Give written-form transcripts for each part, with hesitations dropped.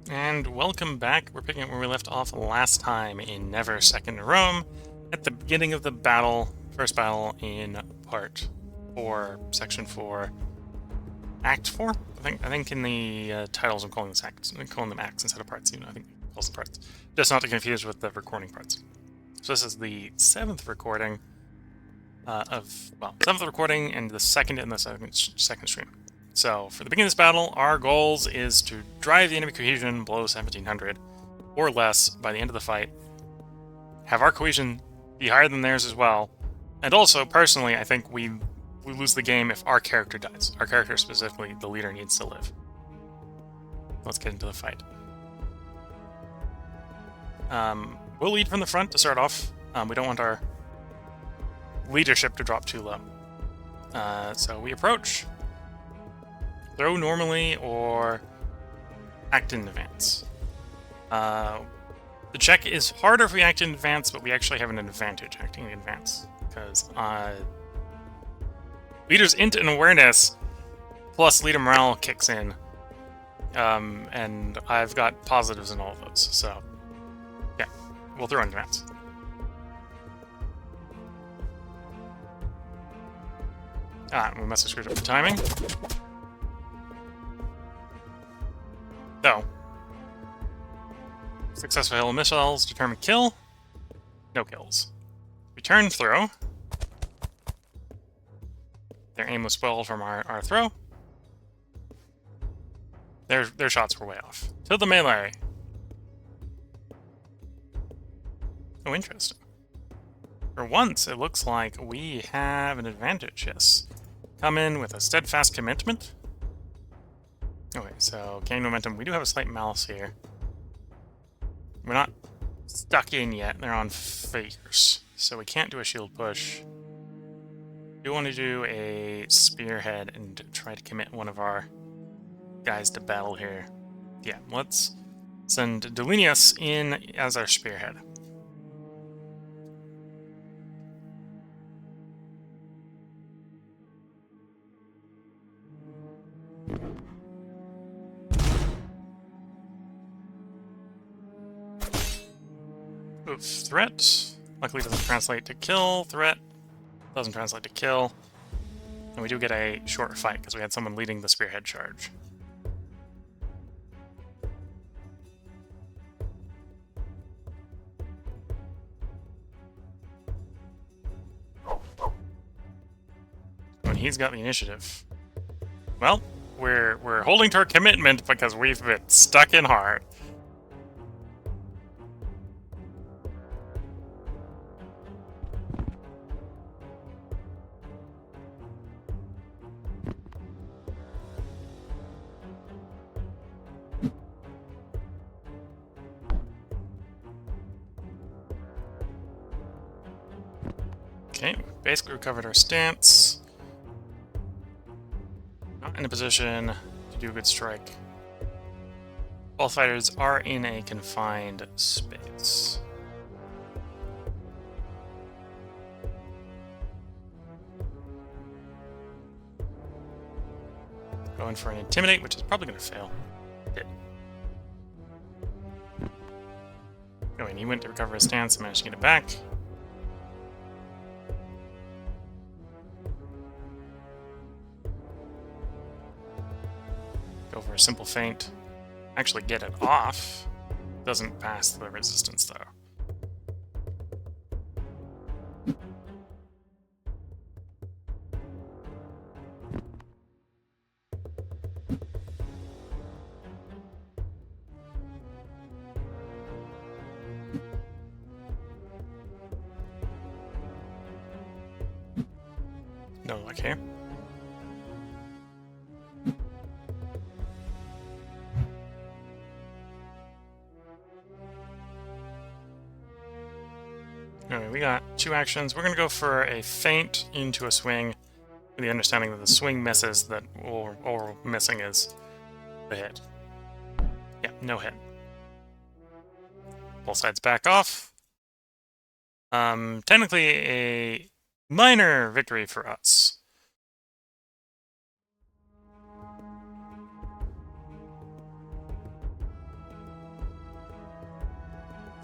And welcome back. We're picking up where we left off last time in Never Second Rome, at the beginning of the battle, first battle in part 4, section 4, act 4? I think in the titles I'm calling them acts instead of parts, I think it calls them parts. Just not to confuse with the recording parts. So this is the 7th recording seventh recording and the second in the second stream. So, for the beginning of this battle, our goals is to drive the enemy cohesion below 1700 or less by the end of the fight, have our cohesion be higher than theirs as well, and also, personally, I think we lose the game if our character dies. Our character, specifically, the leader, needs to live. Let's get into the fight. We'll lead from the front to start off. We don't want our leadership to drop too low. So we approach. Throw normally or act in advance. The check is harder if we act in advance, but we actually have an advantage acting in advance. Because leader's int and awareness plus leader morale kicks in. And I've got positives in all of those, so yeah, we'll throw in advance. We must have screwed up the timing. So, successful hail of missiles, determined kill. No kills. Return throw. Their aim was spoiled from our throw. Their shots were way off. To the melee. Oh, interesting. For once, it looks like we have an advantage, yes. Come in with a steadfast commitment. Okay, so gain momentum. We do have a slight malice here. We're not stuck in yet. They're on figures, so we can't do a shield push. We do want to do a spearhead and try to commit one of our guys to battle here. Yeah, let's send Delinius in as our spearhead. Oof, threat. Luckily doesn't translate to kill. Threat doesn't translate to kill. And we do get a short fight because we had someone leading the spearhead charge. And he's got the initiative. Well, we're holding to our commitment because we've been stuck in hard. Okay, basically recovered our stance. Not in a position to do a good strike. Both fighters are in a confined space. Going for an intimidate, which is probably going to fail. Did. Oh, and he went to recover his stance and managed to get it back. Go for a simple feint. Actually get it off. Doesn't pass the resistance, though. No luck here. Alright, we got 2 actions. We're going to go for a feint into a swing, with the understanding that the swing misses, that all we're missing is the hit. Yeah, no hit. Both sides back off. Technically a minor victory for us.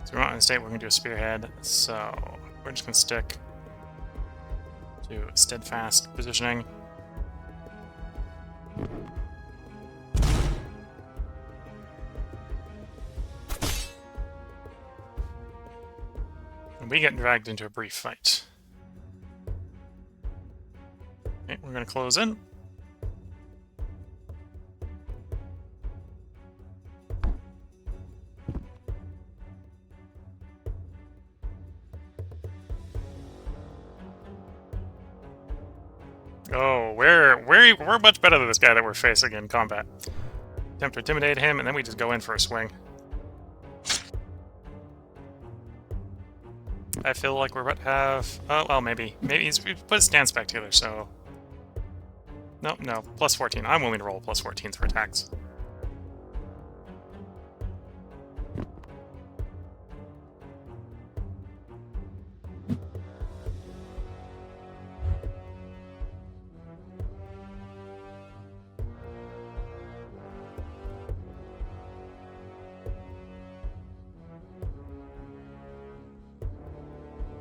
So we want in the state, we're going to do a spearhead. So we're just going to stick to steadfast positioning. And we get dragged into a brief fight. Okay, we're going to close in. Oh, we're much better than this guy that we're facing in combat. Attempt to intimidate him, and then we just go in for a swing. I feel like we're about to have... Oh, well, maybe. Maybe we put his stance back together, so... Nope, no. Plus 14. I'm willing to roll plus 14s for attacks.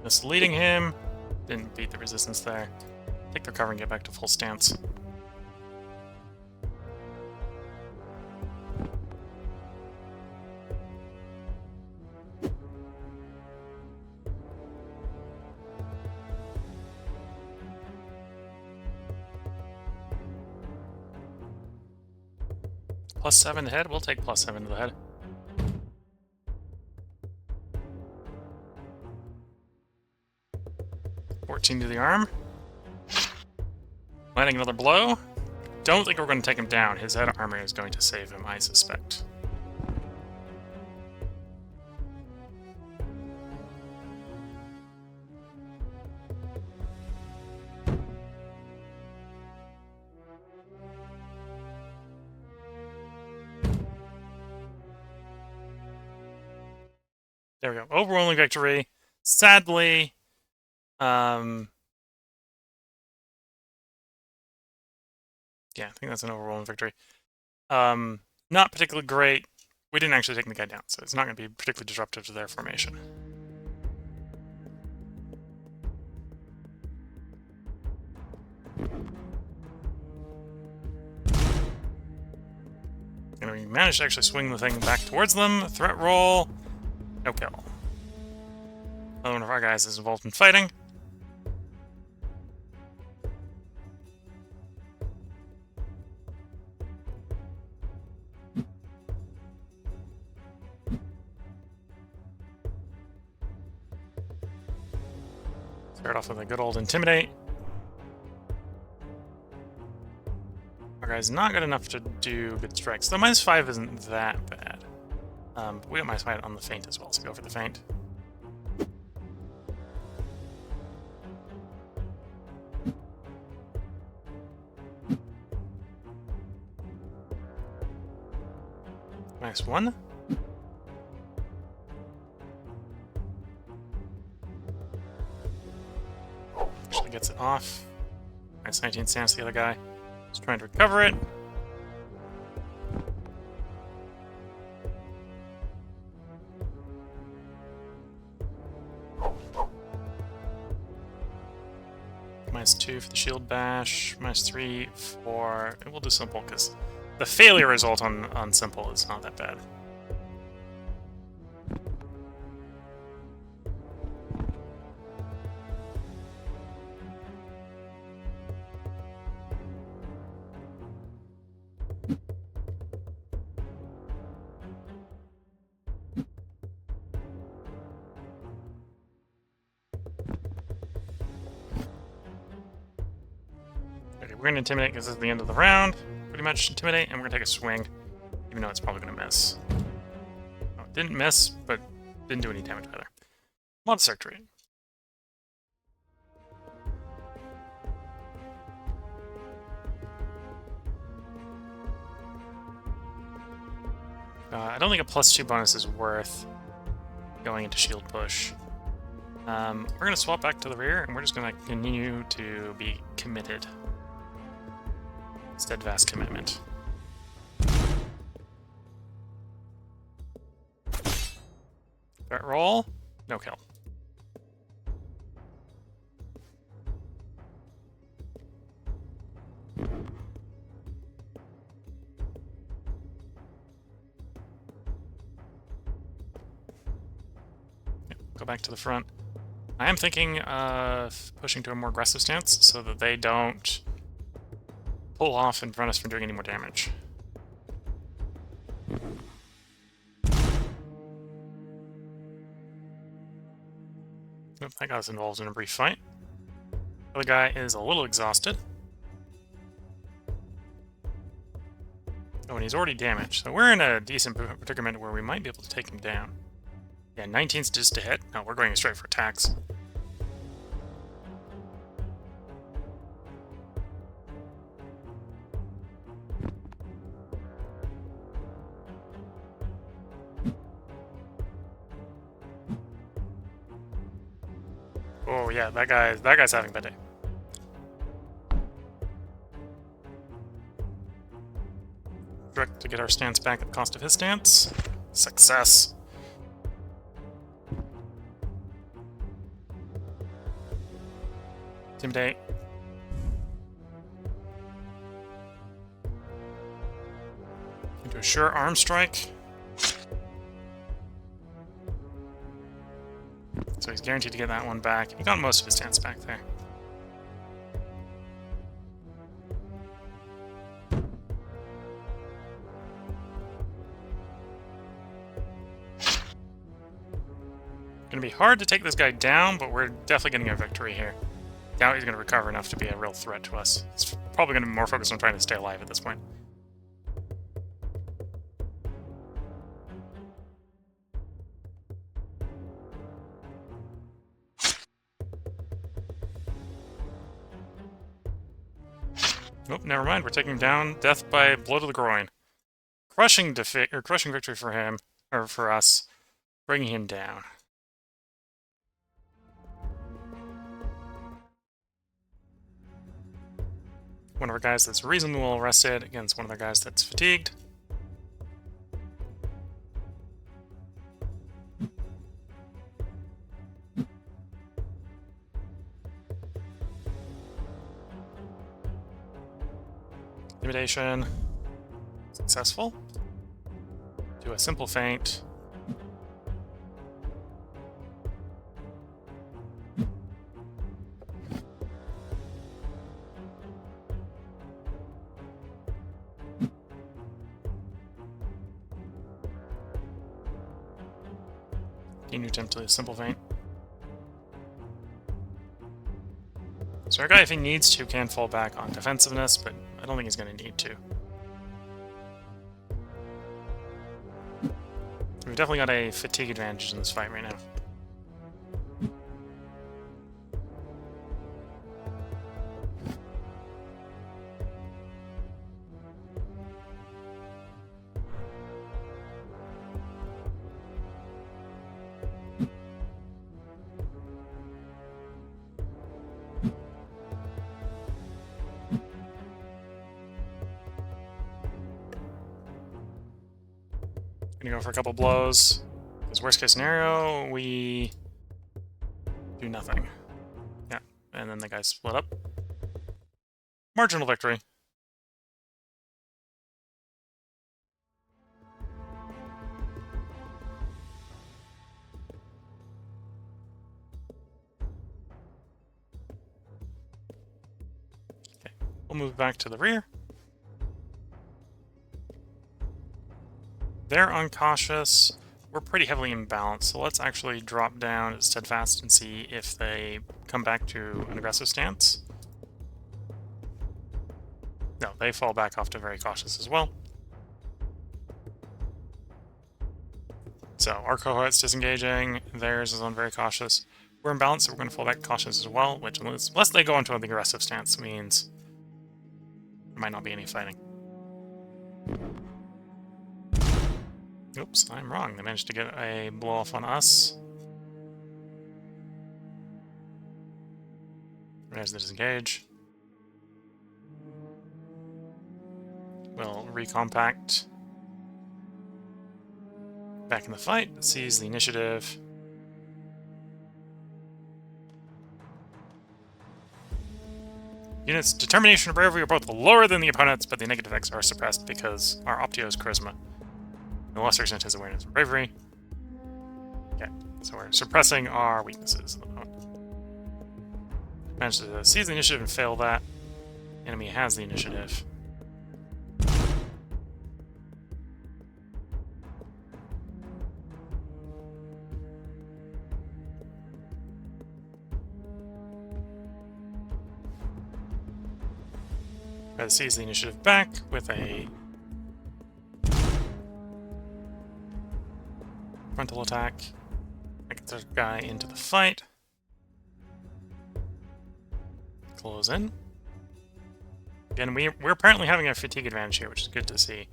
Misleading him. Didn't beat the resistance there. Take the cover and get back to full stance. Plus 7 to the head? We'll take plus 7 to the head. To the arm. Landing another blow. Don't think we're going to take him down. His head armor is going to save him, I suspect. There we go. Overwhelming victory. Sadly, yeah, I think that's an overwhelming victory. Not particularly great. We didn't actually take the guy down, so it's not going to be particularly disruptive to their formation. And we managed to actually swing the thing back towards them. Threat roll. No kill. Another one of our guys is involved in fighting. Start off with a good old Intimidate. Our guy's not good enough to do good strikes. The -5 isn't that bad. But we got -5 on the feint as well, so go for the feint. -1. Actually gets it off. -19 stance, the other guy. He's trying to recover it. -2 for the shield bash. -3 for... We'll do simple, because the failure result on simple is not that bad. Okay, we're going to Intimidate because this is the end of the round. Pretty much Intimidate, and we're going to take a swing, even though it's probably going to miss. Oh, it didn't miss, but didn't do any damage either. Mod Circuitry. I don't think a +2 bonus is worth going into shield push. We're going to swap back to the rear, and we're just going to continue to be committed. Steadfast commitment. Threat roll. No kill. Go back to the front. I am thinking of pushing to a more aggressive stance so that they don't pull off and prevent us from doing any more damage. Oop, that got us involved in a brief fight. The other guy is a little exhausted. Oh, and he's already damaged, so we're in a decent predicament where we might be able to take him down. Yeah, 19's just a hit. No, we're going straight for attacks. Oh yeah, that guy's having a bad day. Direct to get our stance back at the cost of his stance. Success. Intimidate. Into a sure arm strike. So he's guaranteed to get that one back. He got most of his stance back there. Gonna be hard to take this guy down, but we're definitely getting a victory here. Doubt he's gonna recover enough to be a real threat to us. He's probably gonna be more focused on trying to stay alive at this point. Oh, never mind. We're taking down death by blow to the groin. Crushing victory for him, or for us, bringing him down. One of our guys that's reasonably well rested against one of our guys that's fatigued. Intimidation. Successful. Do a simple feint. Continue to attempt a simple feint. So our guy, if he needs to, can fall back on defensiveness, but I don't think he's going to need to. We've definitely got a fatigue advantage in this fight right now. Gonna go for a couple blows. Because worst case scenario, we do nothing. Yeah, and then the guys split up. Marginal victory. Okay, we'll move back to the rear. They're uncautious. We're pretty heavily imbalanced, so let's actually drop down at steadfast and see if they come back to an aggressive stance. No, they fall back off to very cautious as well. So our cohort's disengaging, theirs is on very cautious. We're imbalanced, so we're going to fall back cautious as well, which unless they go into the aggressive stance means there might not be any fighting. Oops, I'm wrong. They managed to get a blow-off on us. There's the disengage. We'll recompact Back in the fight, seize the initiative. Units' determination and bravery are both lower than the opponent's, but the negative effects are suppressed because our Optio's charisma. The lesser extent his awareness and bravery. Okay, so we're suppressing our weaknesses. Managed to seize the initiative and fail that. Enemy has the initiative. Try to seize the initiative back with a frontal attack. Get the guy into the fight. Close in. Again, we're apparently having a fatigue advantage here, which is good to see.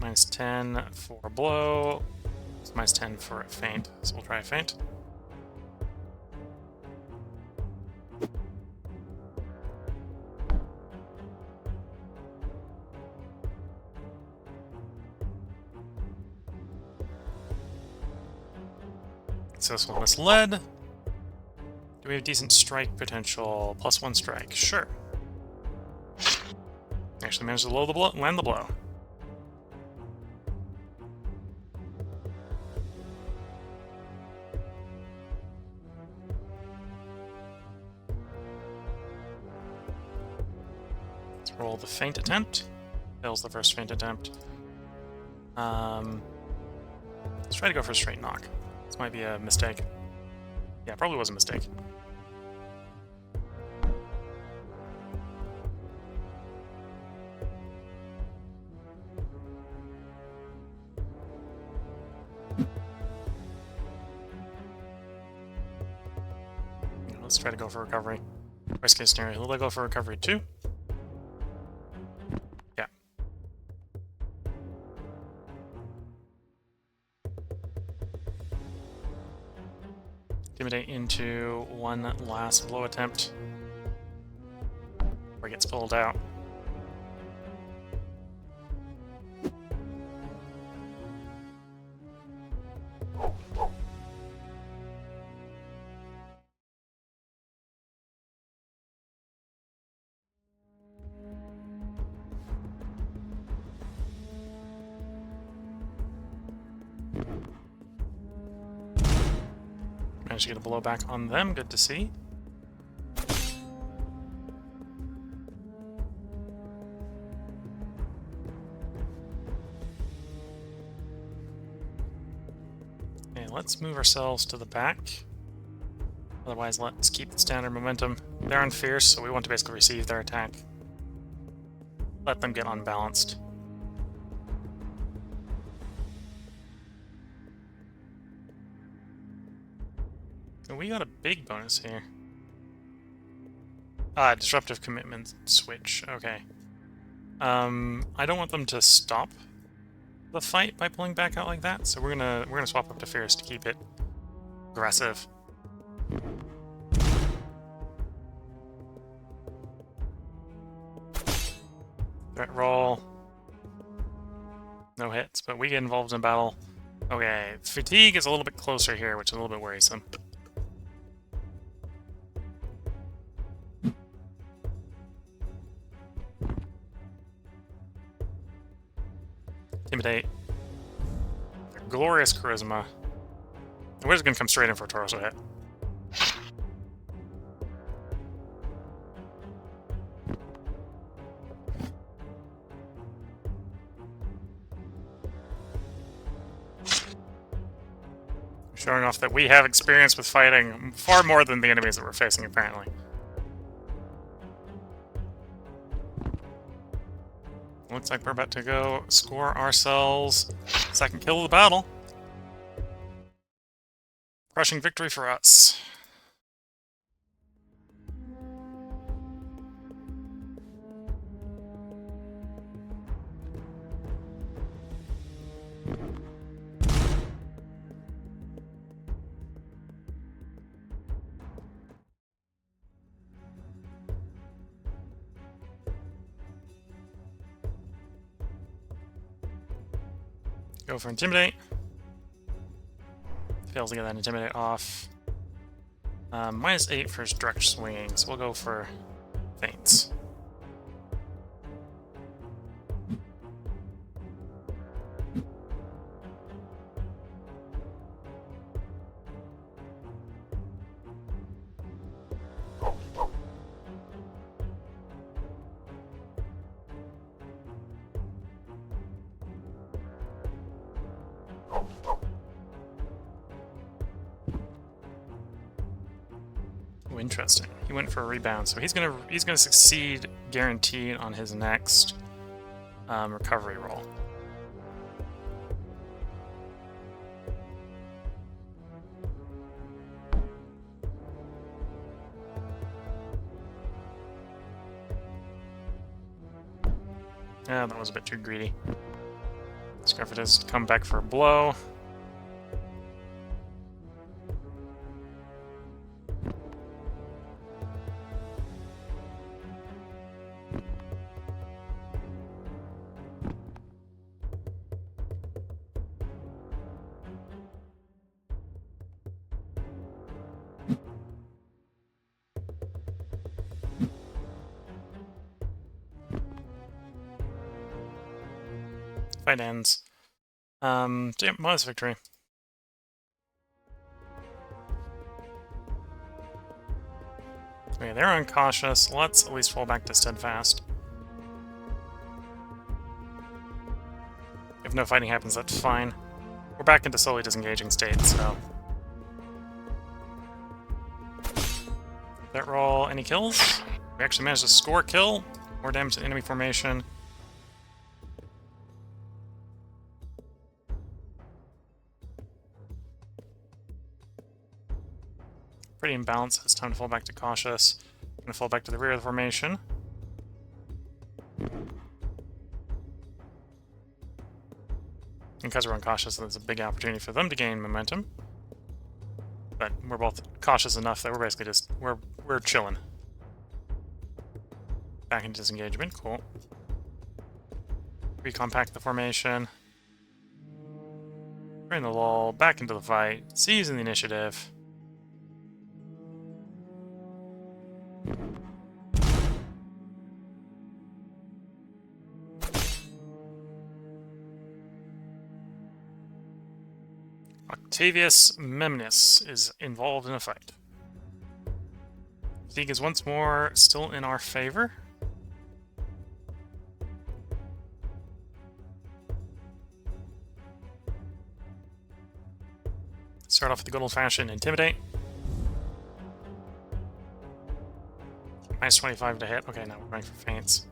Minus 10 for a blow. It's minus 10 for a feint, so we'll try a feint. Successful misled. Do we have decent strike potential? +1 strike. Sure. Actually managed to land the blow. Let's roll the feint attempt. Fails the first feint attempt. Let's try to go for a straight knock. This might be a mistake. Yeah, probably was a mistake. Let's try to go for recovery. Worst case scenario, will I go for recovery too? Yeah. Intimidate into one last blow attempt. Or gets pulled out. Managed to get a blow back on them, good to see. Okay, let's move ourselves to the back. Otherwise, let's keep the standard momentum. They're on fierce, so we want to basically receive their attack. Let them get unbalanced. We got a big bonus here. Disruptive commitment switch. Okay. I don't want them to stop the fight by pulling back out like that, so we're gonna swap up to fierce to keep it aggressive. Threat roll. No hits, but we get involved in battle. Okay, fatigue is a little bit closer here, which is a little bit worrisome. Intimidate. Glorious charisma. We're just gonna come straight in for a torso hit. Showing off that we have experience with fighting far more than the enemies that we're facing, apparently. Looks like we're about to go score ourselves second kill of the battle. Crushing victory for us. Go for Intimidate. Fails to get that Intimidate off. -8 for his direct swinging, so we'll go for Feints. Oh, interesting. He went for a rebound, so he's gonna succeed guaranteed on his next recovery roll. Yeah, that was a bit too greedy. Scarfit has come back for a blow. Fight ends. So yeah, modest victory. Okay, they're uncautious. Let's at least fall back to Steadfast. If no fighting happens, that's fine. We're back into slowly disengaging state, so... That roll, any kills? We actually managed to score a kill. More damage to enemy formation. Pretty imbalanced. It's time to fall back to cautious. I'm gonna fall back to the rear of the formation. And because we're uncautious, there's a big opportunity for them to gain momentum. But we're both cautious enough that we're basically just we're chilling. Back into disengagement, cool. Recompact the formation. We're in the lull, back into the fight, seizing the initiative. Octavius Memnus is involved in a fight. Fatigue is once more still in our favor. Start off with the good old-fashioned Intimidate. -25 to hit. Okay, now we're going for Feints.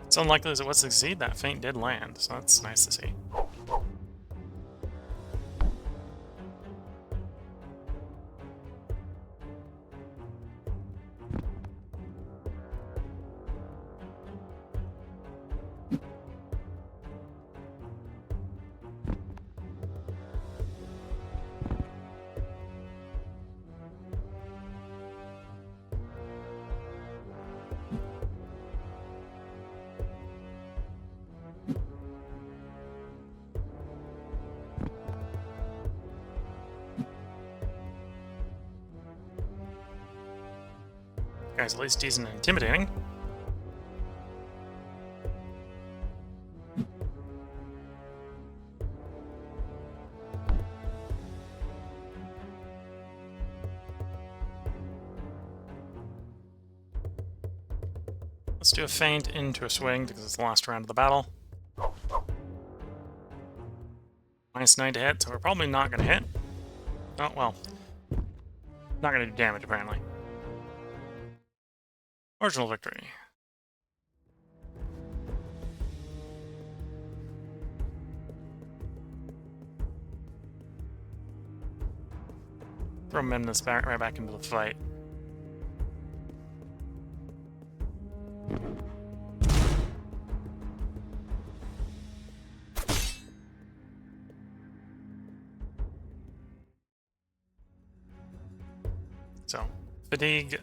It's unlikely as it was to succeed, that feint did land, so that's nice to see. Guy's at least decent and intimidating. Let's do a feint into a swing because it's the last round of the battle. -9 to hit, so we're probably not going to hit. Oh, well. Not going to do damage, apparently. Marginal victory. Throw Memnus right back into the fight. So, fatigue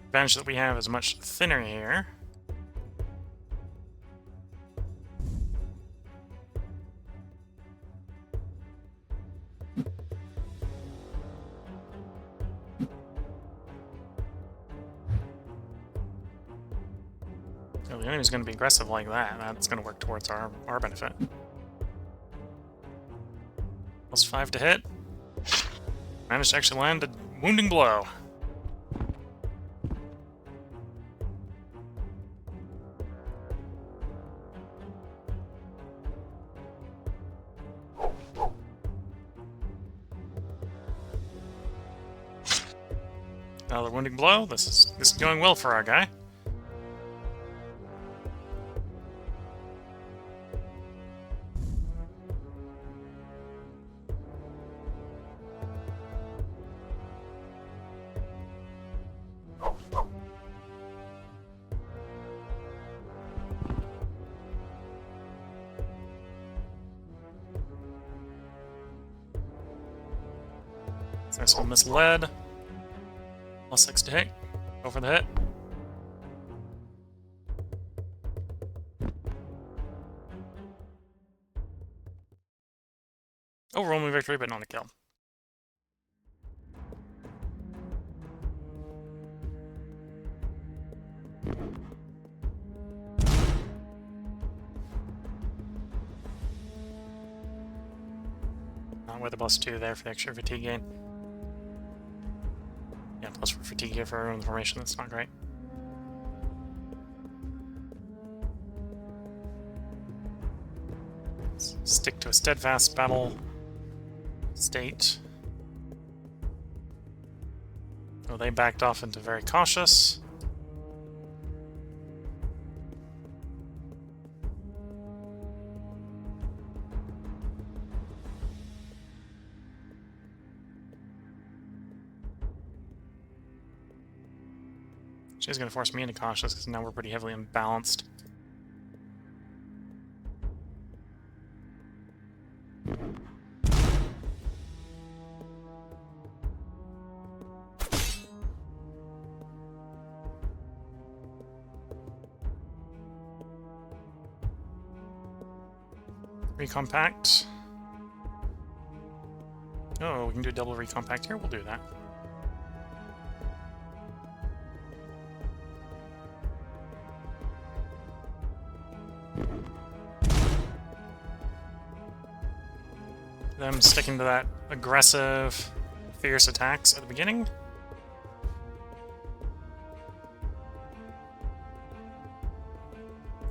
advantage that we have is much thinner here. So the enemy's going to be aggressive like that. That's going to work towards our benefit. +5 to hit. Managed to actually land a wounding blow. Another wounding blow. This is going well for our guy. Nice one misled. +6 to hit. Go for the hit. Overwhelming victory, but not a kill. Not with a +2 there for the extra fatigue gain. Yeah, plus for fatigue here for everyone in the formation, that's not great. Let's stick to a steadfast battle state. So they backed off into very cautious. She's going to force me into cautious because now we're pretty heavily imbalanced. Recompact. Oh, we can do a double recompact here. We'll do that. Them sticking to that aggressive, fierce attacks at the beginning.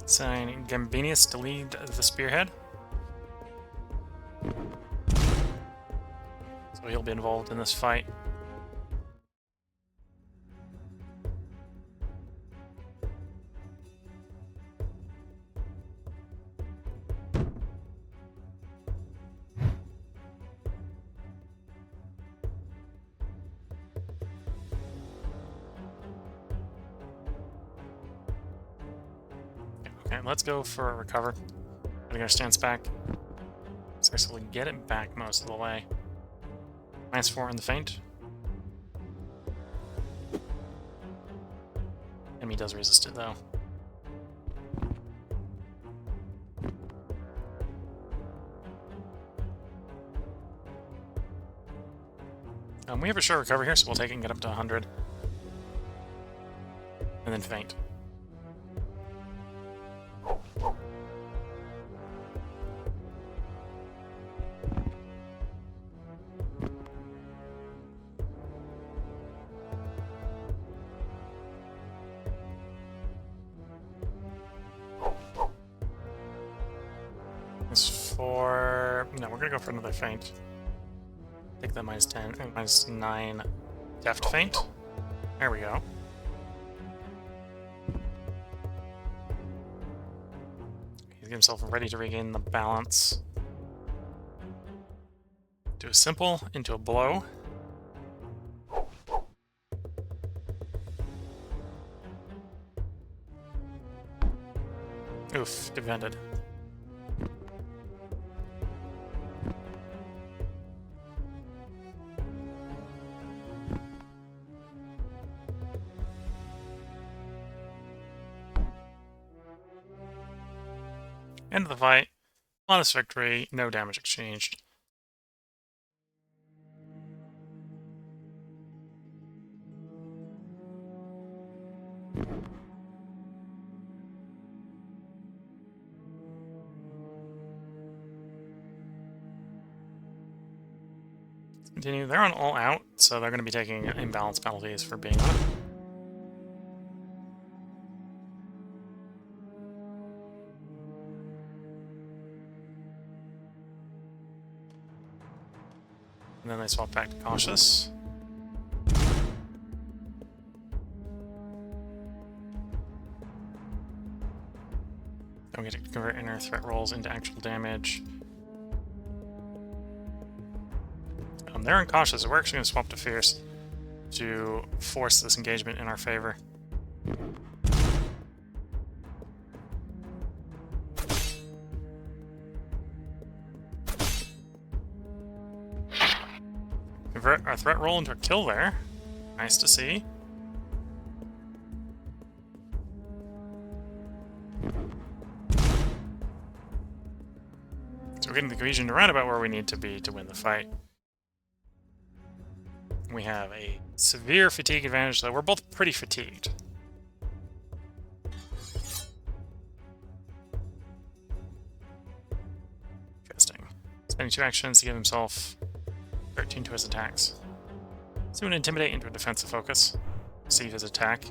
Assign Gambinius to lead the spearhead. So he'll be involved in this fight. Okay, let's go for a recover. Getting our stance back. Let's actually get it back most of the way. -4 in the feint. Enemy does resist it though. We have a short recover here, so we'll take it and get up to 100. And then feint. No, we're gonna go for another feint. Take that -10 and -9 deft feint. There we go. He's getting himself ready to regain the balance. Do a simple into a blow. Oof, defended. End of the fight. Honest victory. No damage exchanged. Continue. They're on all out, so they're going to be taking imbalance penalties for being on it. And then they swap back to cautious. Don't get to convert inner threat rolls into actual damage. They're incautious, so we're actually going to swap to fierce to force this engagement in our favor. Convert our threat roll into a kill there. Nice to see. So we're getting the cohesion to right about where we need to be to win the fight. We have a severe fatigue advantage, so we're both pretty fatigued. Interesting. Spending 2 actions to give himself 13 to his attacks. Soon intimidate into a defensive focus. Receive his attack.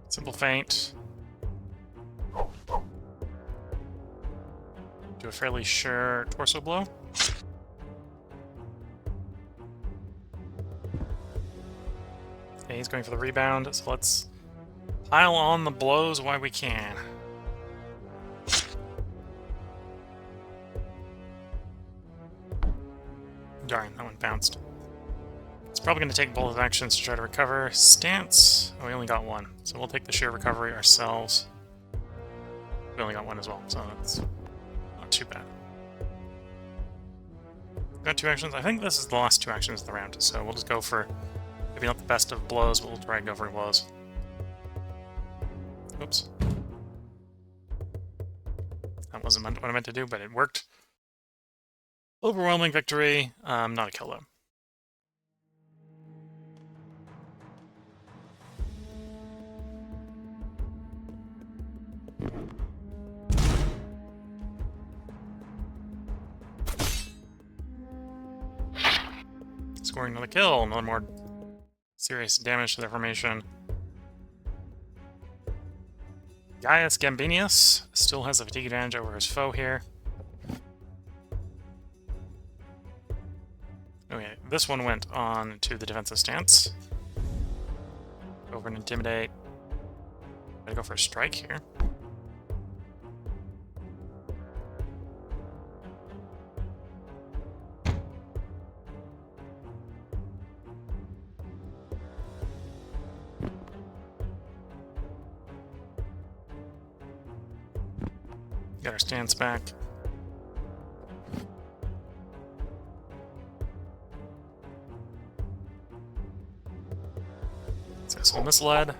Simple feint. Do a fairly sure torso blow. Okay, he's going for the rebound, so let's pile on the blows while we can. Darn, that one bounced. It's probably going to take both actions to try to recover. Stance. Oh, we only got one, so we'll take the sheer recovery ourselves. We only got one as well, so that's not too bad. Got 2 actions. I think this is the last 2 actions of the round, so we'll just go for maybe not the best of blows, but we'll try and go for blows. Oops. That wasn't what I meant to do, but it worked. Overwhelming victory. Not a kill though. Scoring another kill, another more serious damage to their formation. Gaius Gambinius still has a fatigue advantage over his foe here. Okay, this one went on to the defensive stance. Go for an intimidate. Gotta go for a strike here. Got our stance back. Successful misled.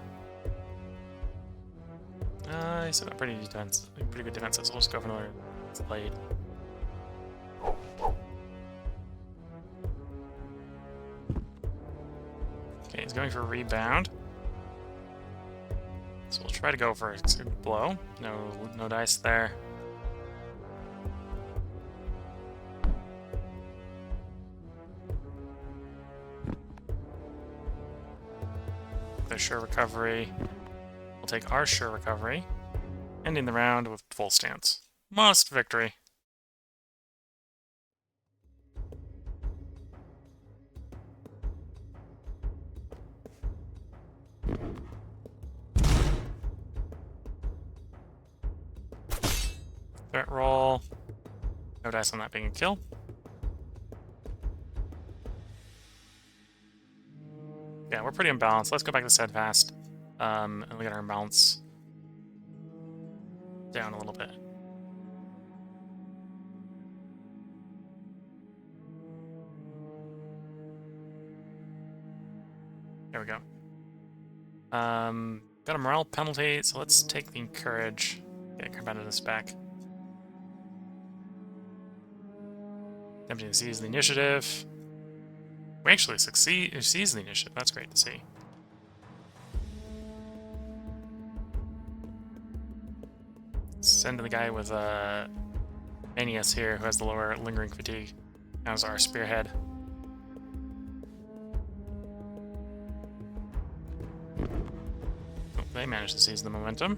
He's a pretty good defensive, so let's go for another blade. Okay, he's going for a rebound. So we'll try to go for a blow. No dice there. Their sure recovery. We'll take our sure recovery, ending the round with full stance. Modest victory. Threat roll. No dice on that being a kill. Yeah, we're pretty imbalanced. Let's go back to steadfast. And we got our imbalance down a little bit. There we go. Got a morale penalty, so let's take the encourage. Get competitiveness back. Attempting to seize the initiative. We actually seize the initiative. That's great to see. Send the guy with Manius here, who has the lower lingering fatigue, as our spearhead. Oh, they managed to seize the momentum.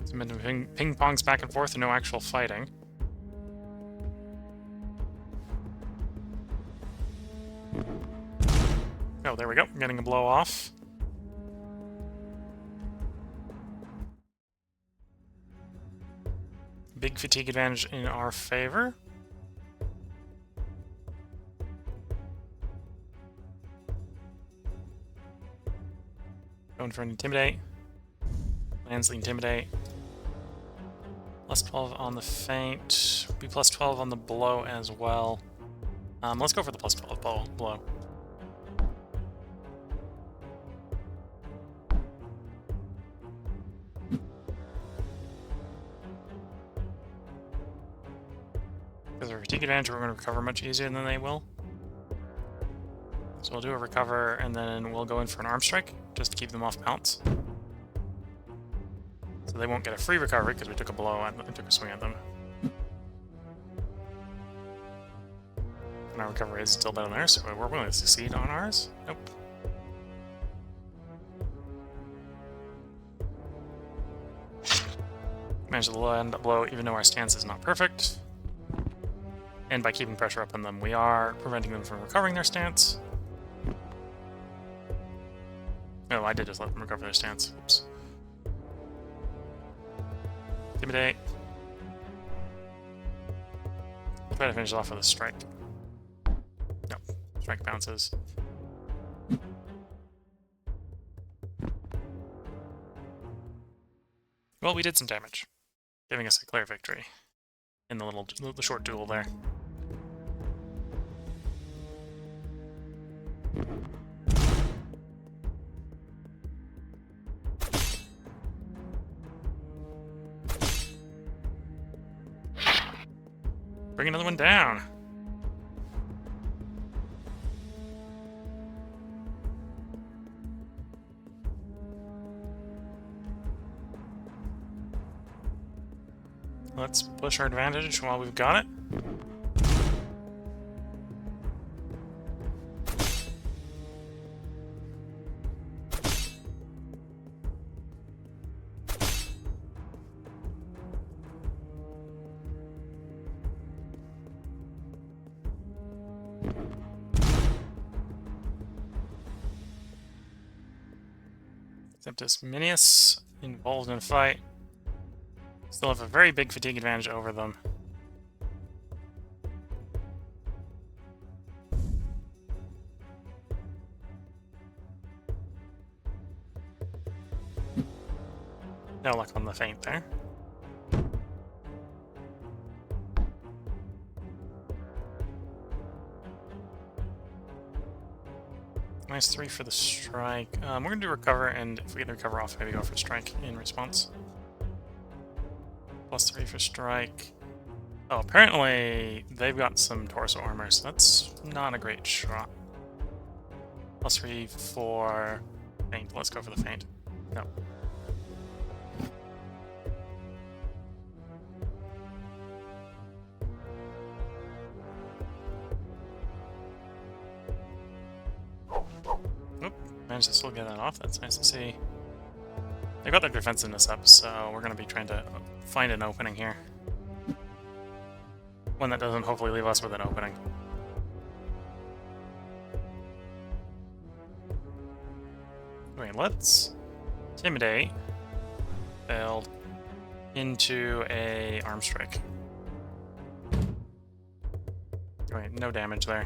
Some ping-pongs back and forth and no actual fighting. Oh, there we go. Getting a blow off. Big fatigue advantage in our favor. Going for an Intimidate. Lands the Intimidate. Plus 12 on the feint. Be plus 12 on the blow as well. Let's go for the plus 12 blow. Because of our fatigue advantage, we're going to recover much easier than they will. So we'll do a recover, and then we'll go in for an arm strike, just to keep them off balance. So they won't get a free recovery, because we took a blow and took a swing at them. And our recovery is still better than theirs, so we're willing to succeed on ours. Nope. Managed to land a blow, even though our stance is not perfect. And by keeping pressure up on them, we are preventing them from recovering their stance. Oh, I did just let them recover their stance. Oops. Intimidate. Try to finish it off with a strike. No, strike bounces. Well, we did some damage, giving us a clear victory in the short duel there. Bring another one down. Let's push our advantage while we've got it. Xemtus Minius involved in a fight. Still have a very big fatigue advantage over them. No luck on the feint there. -3 for the strike. We're going to do recover, and if we get the recover off, maybe go for strike in response. +3 for strike. Oh, apparently they've got some torso armor, so that's not a great shot. +3 for feint. Let's go for the feint. No. Managed to still get that off. That's nice to see. They got their defensiveness up, so we're going to be trying to find an opening here. One that doesn't hopefully leave us with an opening. Okay, let's intimidate. Failed into a arm strike. Okay, no damage there.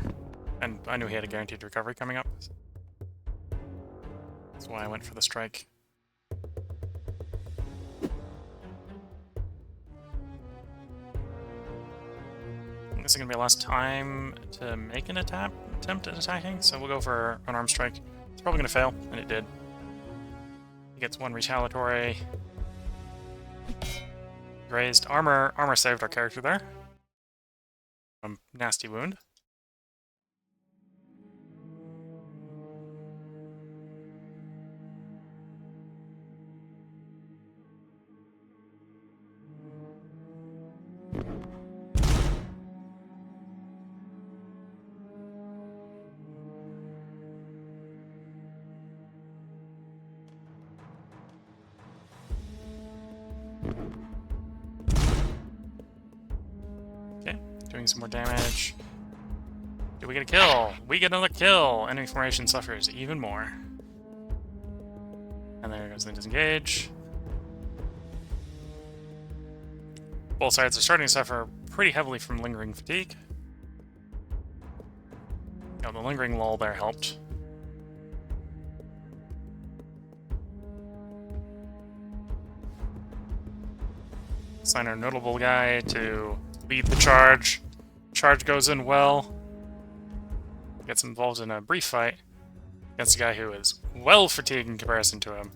And I knew he had a guaranteed recovery coming up. That's why I went for the strike. This is going to be last time to make an attempt at attacking, so we'll go for an arm strike. It's probably going to fail, and it did. He gets one retaliatory. raised. Armor saved our character there. Nasty wound. Okay, doing some more damage. Did we get a kill? We get another kill! Enemy formation suffers even more. And there goes the disengage. Both sides are starting to suffer pretty heavily from lingering fatigue. Oh, the lingering lull there helped. Assign our notable guy to lead the charge. Charge goes in well. Gets involved in a brief fight against a guy who is well fatigued in comparison to him.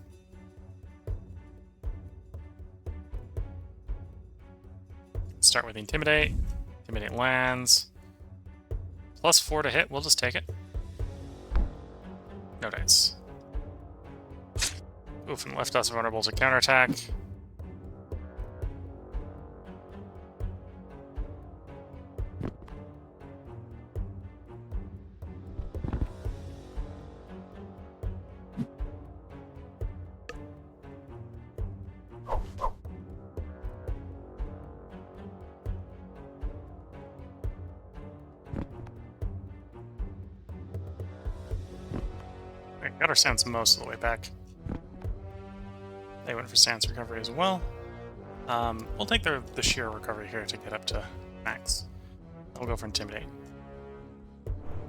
Start with Intimidate. Intimidate lands. +4 to hit, we'll just take it. No dice. Oof, and left us vulnerable to counterattack. Got our stance most of the way back. They went for stance recovery as well. We'll take the sheer recovery here to get up to max. We'll go for Intimidate.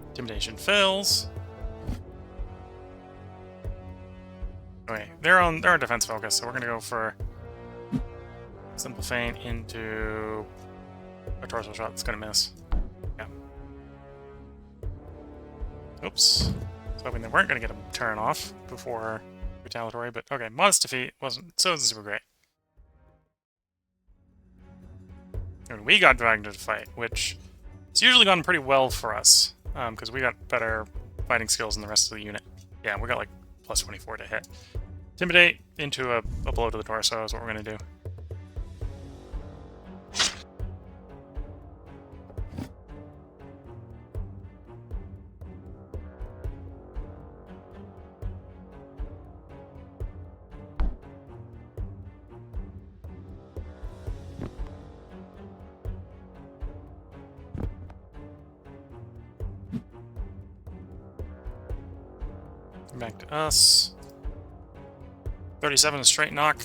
Intimidation fails. Okay, they're on defense focus, so we're gonna go for Simple Feint into a torso shot that's gonna miss. Yeah. Oops. I was hoping they weren't going to get a turn off before retaliatory, but okay, modest defeat wasn't super great. And we got dragged into the fight, which has usually gone pretty well for us, because we got better fighting skills than the rest of the unit. Yeah, we got like +24 to hit. Intimidate into a blow to the torso is what we're going to do. Back to us. 37 straight knock.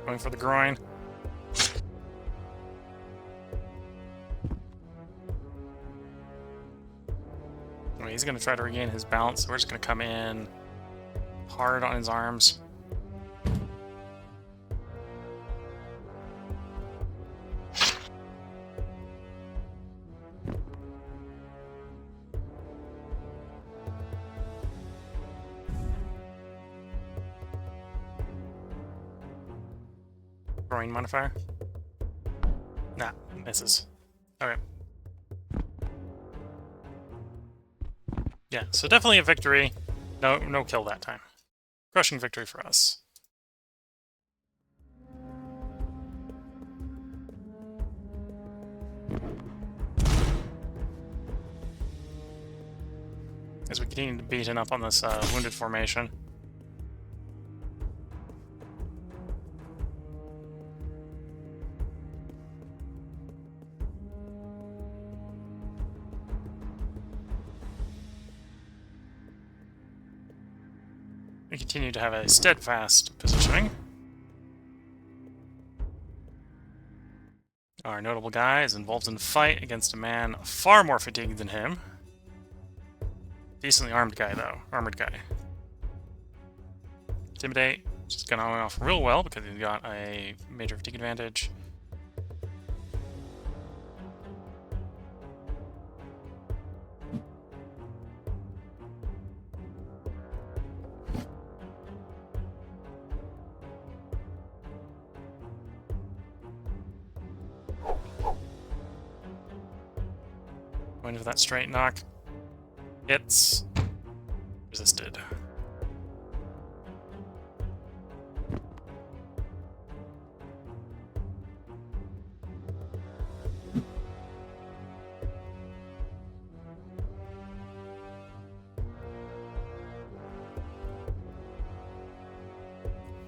Going for the groin. Anyway, he's going to try to regain his balance, so we're just going to come in hard on his arms. Groin modifier? Nah, misses. Okay. Yeah, so definitely a victory. No kill that time. Crushing victory for us. As we continue to beaten up on this wounded formation. We continue to have a steadfast positioning. Our notable guy is involved in a fight against a man far more fatigued than him. Decently armed guy, though. Armored guy. Intimidate. Just going off real well because he's got a major fatigue advantage. Going for that straight knock. Hits. Resisted.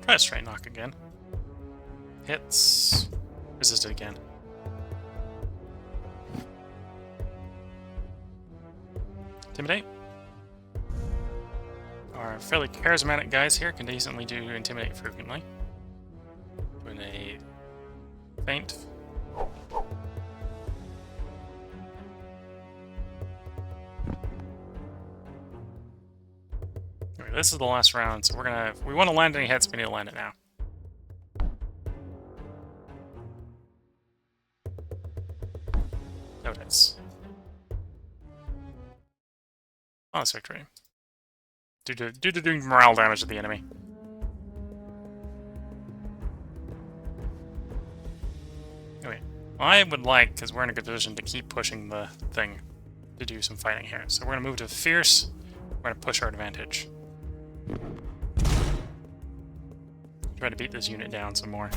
Try a straight knock again. Hits. Resisted again. Intimidate. Our fairly charismatic guys here can decently do intimidate frequently. Doing a feint. Okay, this is the last round, so if we want to land any hits, we need to land it now. There it is. Honest victory. Due to doing morale damage to the enemy. Okay. Well, I would like, because we're in a good position, to keep pushing the thing to do some fighting here. So we're going to move to Fierce. We're going to push our advantage. Try to beat this unit down some more.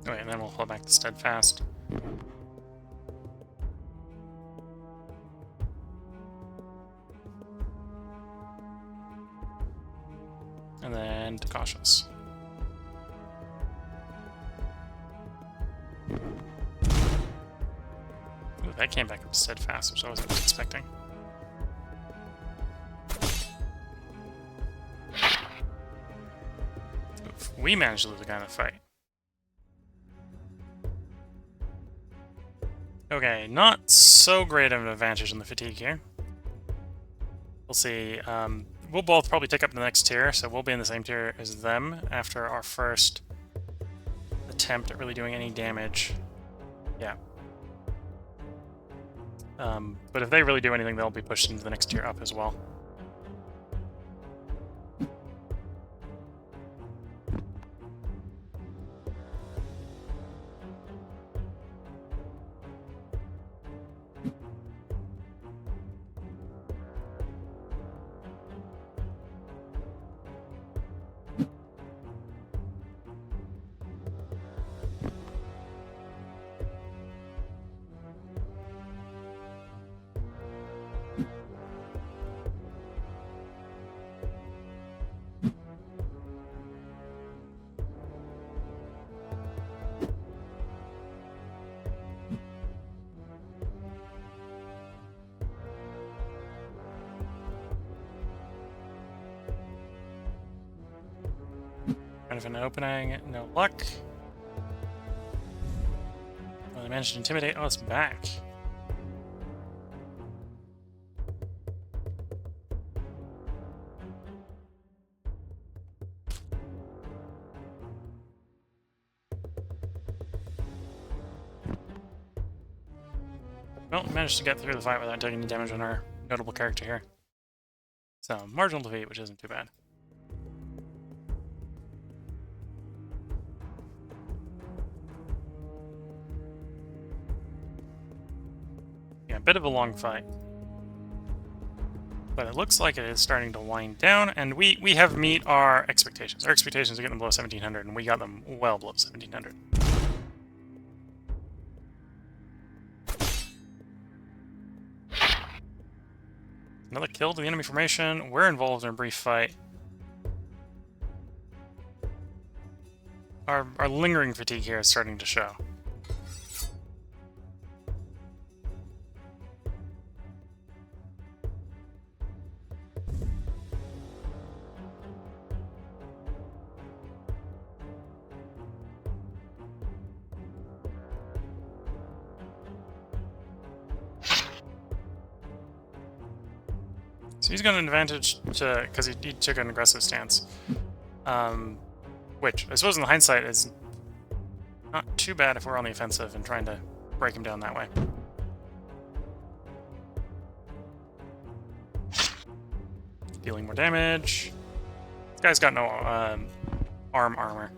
Okay, and then we'll hold back the Steadfast. And then to Cautious. Ooh, that came back up to Steadfast, which I wasn't expecting. Oof, we managed to lose a guy in the fight. Okay, not so great of an advantage in the fatigue here. We'll see. We'll both probably take up the next tier, so we'll be in the same tier as them after our first attempt at really doing any damage. Yeah. But if they really do anything, they'll be pushed into the next tier up as well. Kind of an opening, no luck. Well, they managed to intimidate. Oh, it's back. Well, we managed to get through the fight without taking any damage on our notable character here. So, marginal defeat, which isn't too bad. Yeah, a bit of a long fight. But it looks like it is starting to wind down, and we have meet our expectations. Our expectations are getting below 1700, and we got them well below 1700. Another kill to the enemy formation. We're involved in a brief fight. Our lingering fatigue here is starting to show. So he's got an advantage to because he took an aggressive stance. Which, I suppose in hindsight, is not too bad if we're on the offensive and trying to break him down that way. Dealing more damage. This guy's got no arm armor.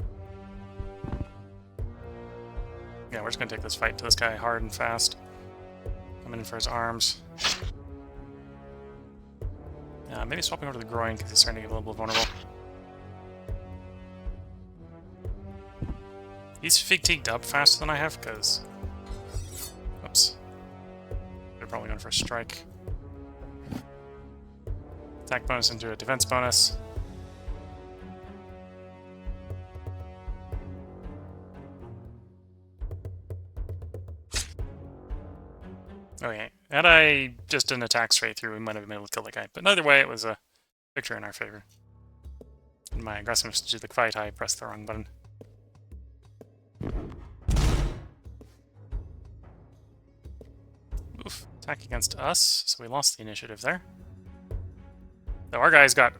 Yeah, we're just gonna take this fight to this guy hard and fast. Coming in for his arms. Maybe swapping over to the groin because he's starting to get a little bit vulnerable. He's fatigued up faster than I have because... Oops. They're probably going for a strike. Attack bonus into a defense bonus. Okay, had I just did an attack straight through, we might have been able to kill the guy. But either way, it was a victory in our favor. In my aggressiveness to the fight, I pressed the wrong button. Oof, attack against us, so we lost the initiative there. Though our guy's got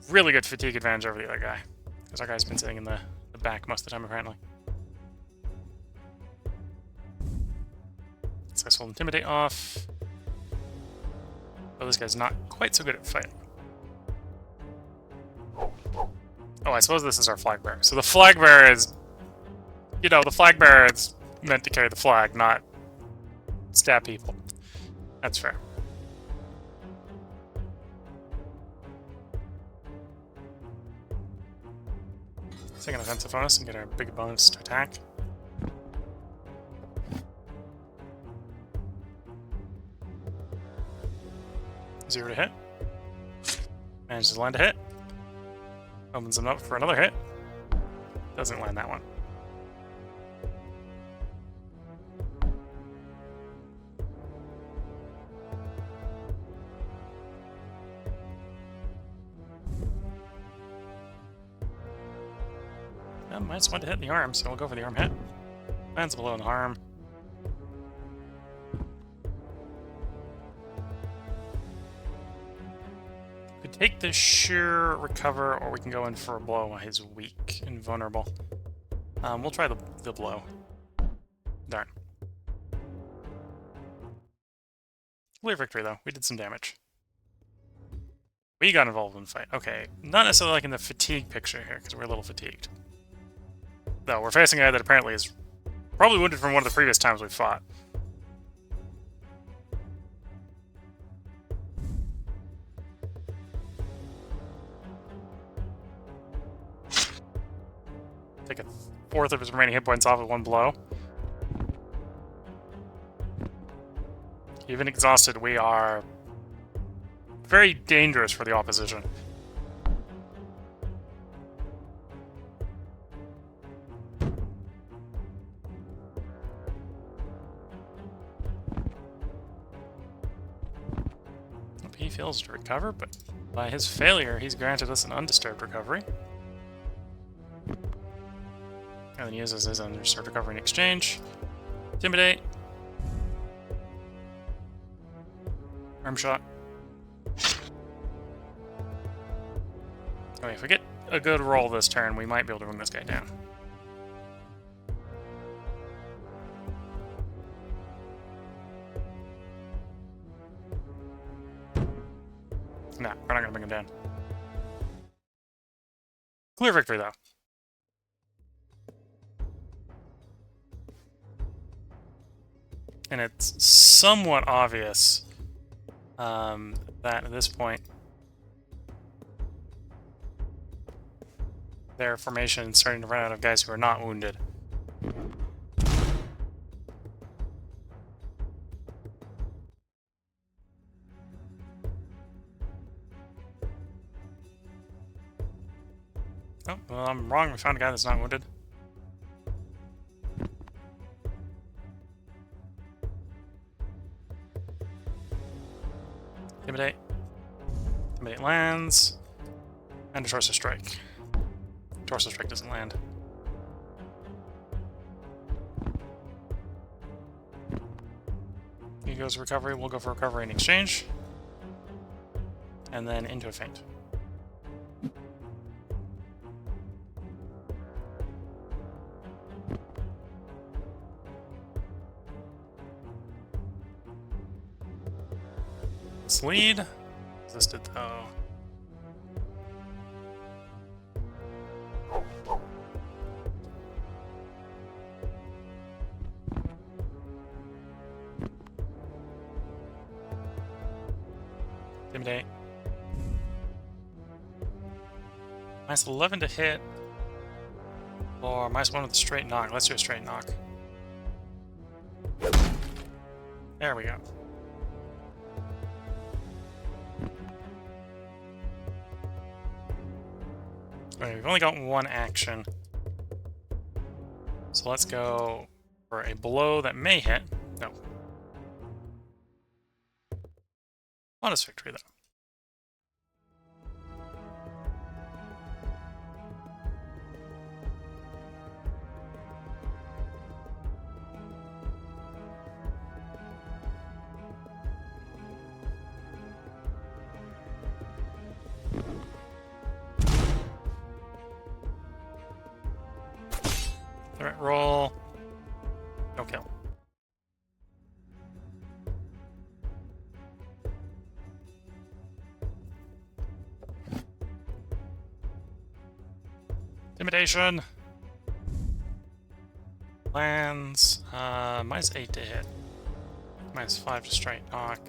really good fatigue advantage over the other guy. Because our guy's been sitting in the back most of the time, apparently. Successful Intimidate off. Oh, this guy's not quite so good at fighting. Oh, I suppose this is our flag bearer. So the flag bearer is... You know, the flag bearer is meant to carry the flag, not stab people. That's fair. Take an offensive bonus and get our big bonus to attack. Zero to hit. Manages to land a hit. Opens him up for another hit. Doesn't land that one. Minus one to hit the arm, so we'll go for the arm hit. Lands below in the arm. We could take the sheer recover, or we can go in for a blow while he's weak and vulnerable. We'll try the blow. Darn. Clear victory, though. We did some damage. We got involved in the fight. Okay, not necessarily like in the fatigue picture here, because we're a little fatigued. Though, we're facing a guy that apparently is probably wounded from one of the previous times we fought. Take a fourth of his remaining hit points off with one blow. Even exhausted, we are very dangerous for the opposition. He fails to recover, but by his failure, he's granted us an undisturbed recovery. And then uses his undisturbed recovery in exchange. Intimidate. Arm shot. Okay, if we get a good roll this turn, we might be able to bring this guy down. No, we're not going to bring him down. Clear victory, though. And it's somewhat obvious that at this point their formation is starting to run out of guys who are not wounded. Oh, well, I'm wrong. We found a guy that's not wounded. Intimidate. Intimidate lands. And a Torso Strike. Torso Strike doesn't land. He goes recovery. We'll go for recovery in exchange. And then into a feint. this lead. Resisted though. Intimidate. Minus 11 to hit. Or minus 1 with a straight knock. Let's do a straight knock. There we go. Okay, we've only got one action. So let's go for a blow that may hit. No. Honest victory, though. Threat roll. No kill. Intimidation. Lands. Minus 8 to hit. Minus 5 to straight knock.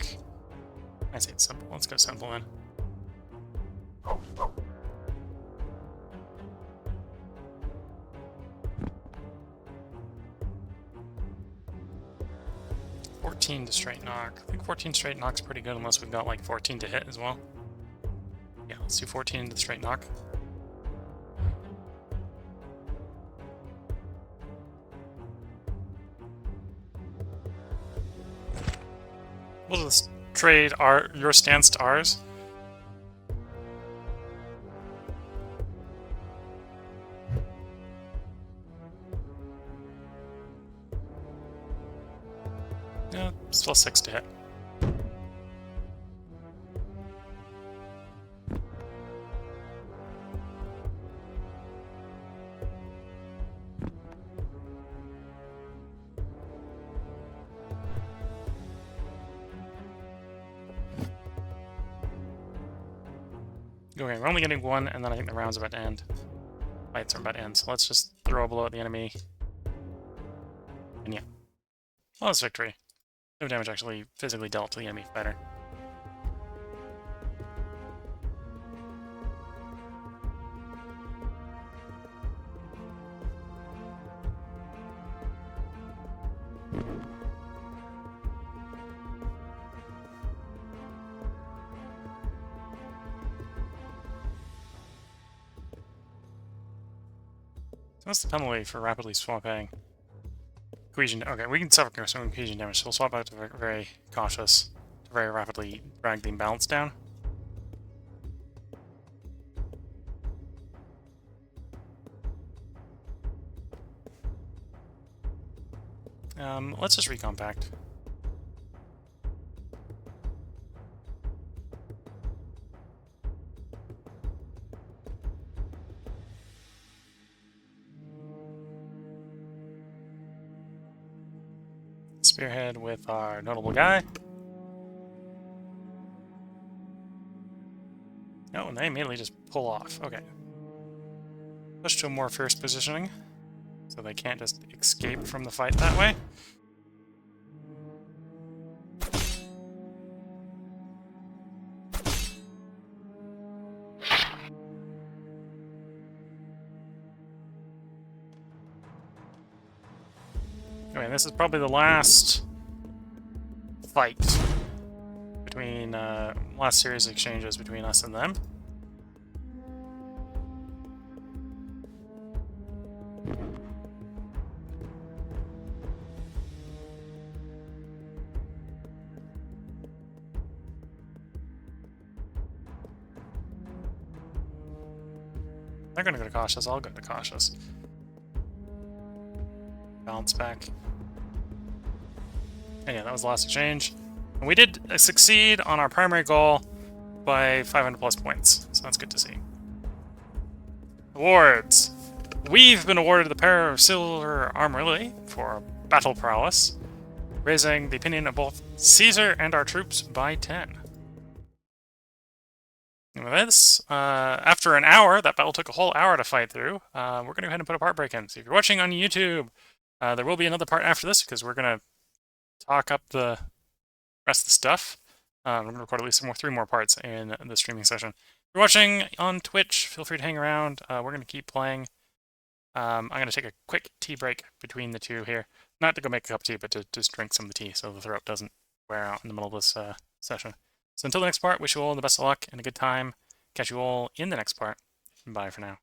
Minus 8 simple. Let's go simple then. To straight knock. I think 14 straight knock's pretty good unless we've got like 14 to hit as well. Yeah, let's do 14 into the straight knock. We'll just trade your stance to ours. Yeah, it's plus 6 to hit. Okay, we're only getting one, and then I think the round's about to end. Fights are about to end, so let's just throw a blow at the enemy. And yeah. Flawless victory. No damage actually physically dealt to the enemy fighter. What's the penalty for rapidly swapping? Cohesion. Okay, we can suffer some cohesion damage, so we'll swap out to very cautious to very rapidly drag the imbalance down. Let's just recompact. Spearhead with our notable guy. Oh, and they immediately just pull off. Okay. Push to a more fierce positioning, so they can't just escape from the fight that way. Okay, this is probably the last fight between, last series of exchanges between us and them. They're gonna go to cautious, I'll go to cautious. Bounce back. And yeah, that was the last exchange. And we did succeed on our primary goal by 500 plus points, so that's good to see. Awards. We've been awarded the pair of silver armorly for battle prowess, raising the opinion of both Caesar and our troops by 10. And with this, after an hour, that battle took a whole hour to fight through, we're going to go ahead and put a part break in. So if you're watching on YouTube, there will be another part after this because we're going to talk up the rest of the stuff. We're going to record at least 3 more parts in the streaming session. If you're watching on Twitch, feel free to hang around. We're going to keep playing. I'm going to take a quick tea break between the two here. Not to go make a cup of tea, but to just drink some of the tea so the throat doesn't wear out in the middle of this session. So until the next part, wish you all the best of luck and a good time. Catch you all in the next part. Bye for now.